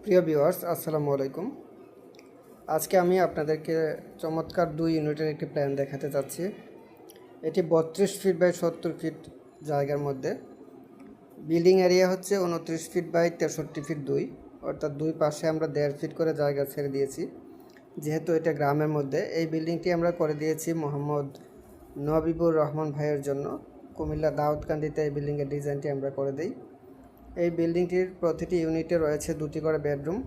প্রিয় ভিউয়ার্স, আসসালামু আলাইকুম। আজকে আমি আপনাদেরকে চমৎকার 2 ইউনিটের একটি প্ল্যান দেখাতে চাচ্ছি। এটি 32 ফিট বাই 70 ফিট জায়গার মধ্যে। বিল্ডিং এরিয়া হচ্ছে 29 ফিট বাই 63 ফিট 2, অর্থাৎ দুই পাশে আমরা 1.5 ফিট করে জায়গা ছেড়ে দিয়েছি। যেহেতু এটা গ্রামের মধ্যে, এই বিল্ডিংটি আমরা করে দিয়েছি মোহাম্মদ নবিবুর রহমান ভাইয়ের জন্য। কুমিল্লা দাউদকান্দিতে এই বিল্ডিংয়ের ডিজাইনটি আমরা করে দিই। এই বিল্ডিংটির প্রতিটি ইউনিটে রয়েছে 2টি করে বেডরুম,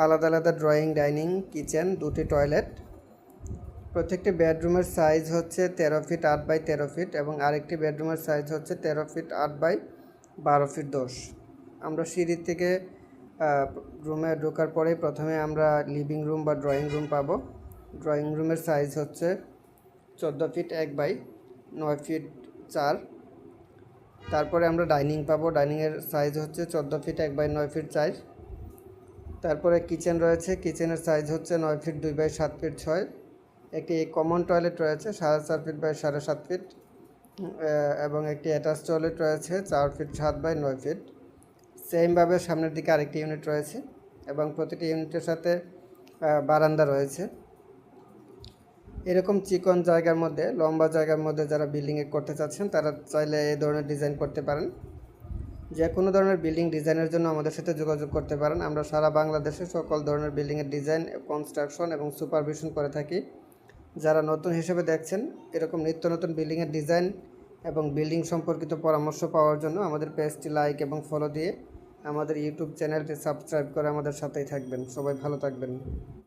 আলাদা আলাদা ড্রয়িং, ডাইনিং, কিচেন, 2টি টয়লেট। প্রত্যেকটি বেডরুমের সাইজ হচ্ছে 13 ফিট 8 বাই 13 ফিট এবং আরেকটি বেডরুমের সাইজ হচ্ছে 13 ফিট 8 বাই 12 ফিট 10। আমরা সিঁড়ি থেকে রুমে ঢোকার পরেই প্রথমে আমরা লিভিং রুম বা ড্রয়িং রুম পাবো। ড্রয়িং রুমের সাইজ হচ্ছে 14 ফিট 1 বাই 9 ফিট 4। তারপরে আমরা ডাইনিং পাবো। ডাইনিংয়ের সাইজ হচ্ছে 14 ফিট 1 বাই 9 ফিট 4। তারপরে কিচেন রয়েছে। কিচেনের সাইজ হচ্ছে 9 ফিট 2 বাই 7 ফিট 6। একটি কমন টয়লেট রয়েছে 4.5 ফিট বাই 7.5 ফিট এবং একটি অ্যাটাচ টয়লেট রয়েছে 4 ফিট 7 বাই 9 ফিট। সেমভাবে সামনের দিকে আরেকটি ইউনিট রয়েছে এবং প্রতিটি ইউনিটের সাথে বারান্দা রয়েছে। এরকম চিকন জায়গার মধ্যে, লম্বা জায়গার মধ্যে যারা বিল্ডিংয়ে করতে চাচ্ছেন তারা চাইলে এই ধরনের ডিজাইন করতে পারেন। যে কোনো ধরনের বিল্ডিং ডিজাইনের জন্য আমাদের সাথে যোগাযোগ করতে পারেন। আমরা সারা বাংলাদেশে সকল ধরনের বিল্ডিংয়ের ডিজাইন, কনস্ট্রাকশন এবং সুপারভিশন করে থাকি। যারা নতুন হিসেবে দেখছেন, এরকম নিত্য নতুন বিল্ডিংয়ের ডিজাইন এবং বিল্ডিং সম্পর্কিত পরামর্শ পাওয়ার জন্য আমাদের পেজটি লাইক এবং ফলো দিয়ে আমাদের ইউটিউব চ্যানেলটি সাবস্ক্রাইব করে আমাদের সাথেই থাকবেন। সবাই ভালো থাকবেন।